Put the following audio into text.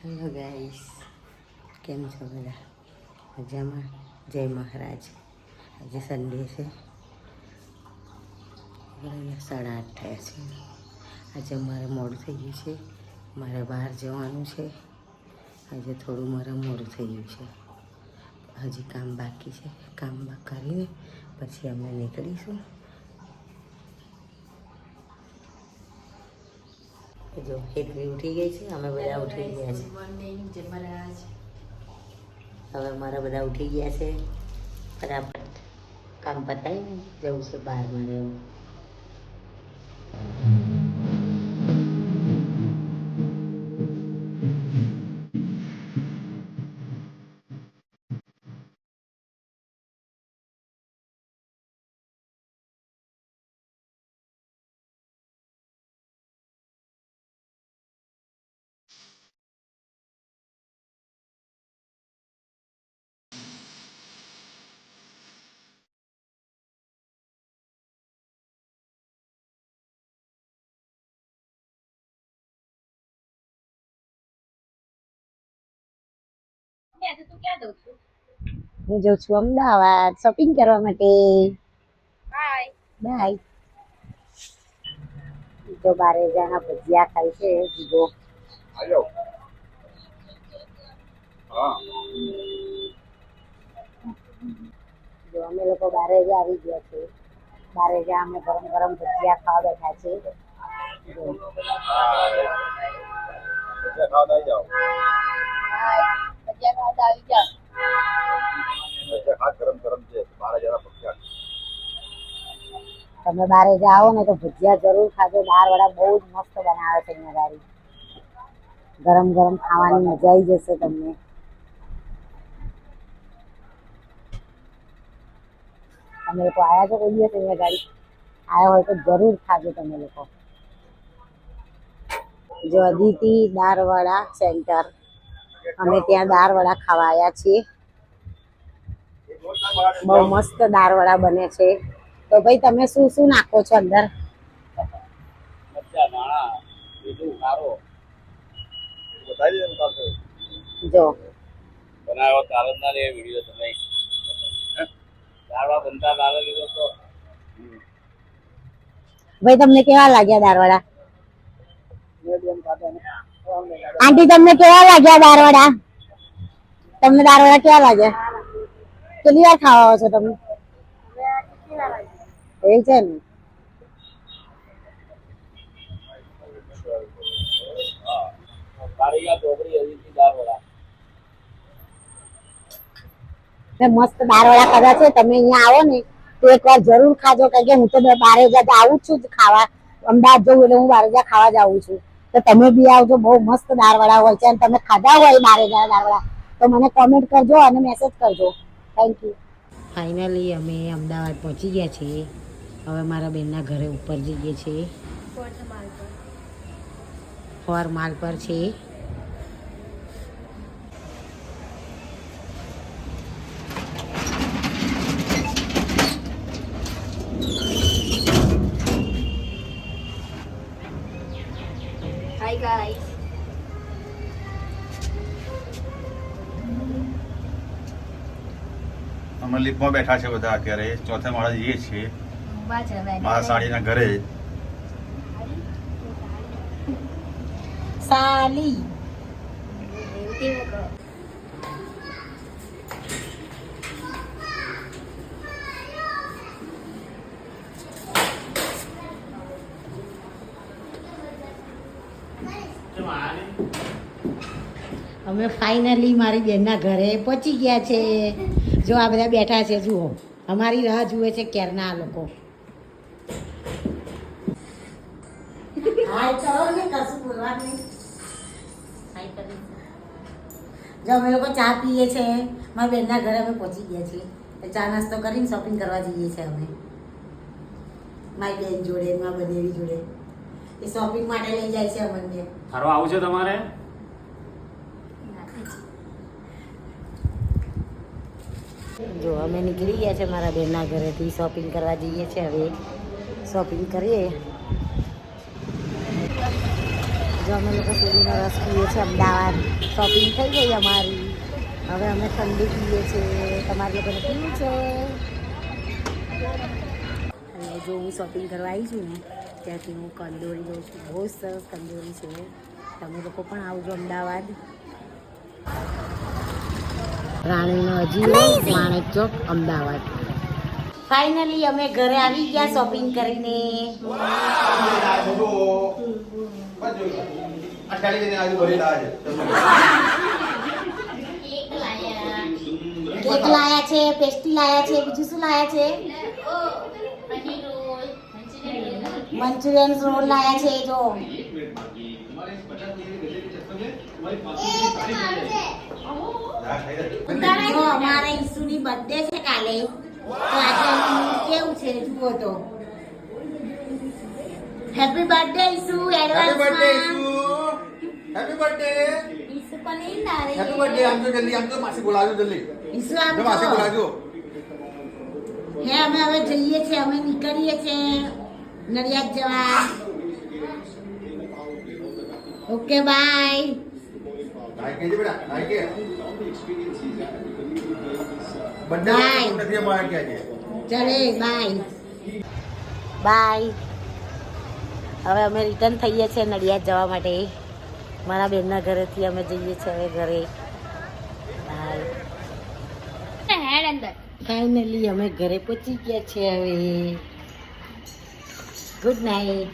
Hello guys, કેમ છો બધા? મજામાં? જય મહારાજ. આજે સન્ડે છે, 8:30 થયા છે. આજે મારે મોડું થઈ ગયું છે, મારે બહાર જવાનું છે. આજે થોડું મારે મોડું થઈ ગયું છે, હજી કામ બાકી છે. કામ કરીને પછી અમે નીકળીશું. જો હેતવી ઉઠી ગઈ છે, અમે બધા ઉઠી ગયા છે. હવે મારા બધા ઉઠી ગયા છે. ફટાફટ કામ પતાવીને જવું છે બહાર મારે. હું જાઉં છું અમદાવાદ શોપિંગ કરવા માટે. બાય. તો 12 ભજીયા ખાય છે. જીગો જો અમે લોકો 12 આવી ગયા છે. 12 અમે ગરમ ગરમ ભજીયા ખાવા બેઠા છે. તમે 12 આવો ને તો ભજીયા જરૂર ખાજો. દાળવડા બહુ જ મસ્ત બનાવે છે અહીંયા ગાડી. ગરમ ગરમ ખાવાની મજા આવી જશે તમને. તમે લોકો આવ્યા છો કોઈ દિવસ અહીંયા ગાડી? આવ્યા હોય તો જરૂર ખાજો તમે લોકો. જો અદિતિ દાળવડા સેન્ટર, અમે ત્યાં દાળવડા ખાવા આવ્યા છીએ. બહુ મસ્ત દાળવડા બને છે. તો ભાઈ તમે શું શું નાખો છો અંદર? જો બનાવ્યો તારે ના લે વિડિયો તમે દાળવા બનતા દાળ લીધો તો ભાઈ તમને કેવા લાગ્યા દાળવડા? આંટી તમને કેવા લાગ્યા દાળવડા? તમને દાળવડા કેવા લાગ્યા? કેટલી વાર ખાવા આવો છો તમે? એવું છે ને. મસ્ત દાળવડા ખાધા છે. તમે અહીંયા આવો ને તો એકવાર જરૂર ખાજો, કારણ કે હું તો 12 આવું છું જ ખાવા. અમદાવાદ જવું એટલે હું 12 ખાવા જ આવું છું. તો તમે બી આવજો. બહુ મસ્ત દાળવડા હોય છે. અને તમે ખાધા હોય 12 દાળવડા તો મને કોમેન્ટ કરજો અને મેસેજ કરજો. Thank you. ફાઇનલી અમે અમદાવાદ પહોંચી ગયા છીએ. હવે મારા બેનના ઘરે ઉપર જઈએ છીએ. ફોર માલ પર છે. Hi guys. અમે લિફ્ટમાં બેઠા છે બધા. અત્યારે ચોથા માળે જઈએ છીએ મારા સાડીના ઘરે. સાલી અમે ફાઇનલી મારી બેનના ઘરે પહોંચી ગયા છે. જો આ બધા બેઠા છે, જુઓ અમારી રાહ જુએ છે ક્યારના આ લોકો. જો અમે લોકો ચા પીએ છે. મારા બેનના ઘરે અમે પહોંચી ગયા છીએ. ચા નાસ્તો કરીને શોપિંગ કરવા જઈએ છીએ અમે. મારી બેન જોડે, મારા બનેવી જોડે. એ શોપિંગ માટે લઈ જાય છે અમને. ફરવા આવું છે તમારે? જો અમે નીકળી ગયા છે મારા બેનના ઘરેથી. શોપિંગ કરવા જઈએ છીએ. હવે શોપિંગ કરીએ. જો જો અમે લોકો શેરડીનો રસ પીએ છીએ અમદાવાદ. શોપિંગ થઈ ગઈ અમારી. હવે અમે ઠંડી પીએ છીએ. તમારે લોકોને પીવું છે? અને જો હું શોપિંગ કરવા આવી છું ને ત્યાંથી હું કંદોરી લઉં છું. બહુ સરસ કંદોરી છે. તમે લોકો પણ આવજો અમદાવાદ. રાણીનો અજીવો, માણેક ચોક, અમદાવાદ. ફાઇનલી અમે ઘરે આવી ગયા શોપિંગ કરીને. કેક લાયા છે, પેસ્ટ્રી લાયા છે, બીજું શું લાયા છે? મંચુરિયન રોલ લાયા છે. જો જો અમારા ઈસુની બર્થડે છે કાલે, તો આજે અમારું કેવું છે જુઓ તો. Happy birthday Ishu. Happy birthday Ishu, happy birthday, Ishu પણ ના રે. Happy birthday. हम तो जल्दी, हम तो मासी बुला दो जल्दी, ઈસુ આમ तो मासी बुला જો. दो. હે અમે હવે જઈએ છીએ, અમે નીકળીએ છીએ નડિયાદ જવા. Okay bye. भाई के जी बेटा, भाई के बर्थडे Bye. को नदिया मार के आजे. ચલે બાય બાય. હવે અમે રિટર્ન થઈએ છીએ નડિયાદ જવા માટે. મારા બેનના ઘરેથી અમે જઈએ છીએ હવે ઘરે. બાય. હેડ અંદર ફાઇનલી અમે ઘરે પહોંચી ગયા છીએ હવે. Good night.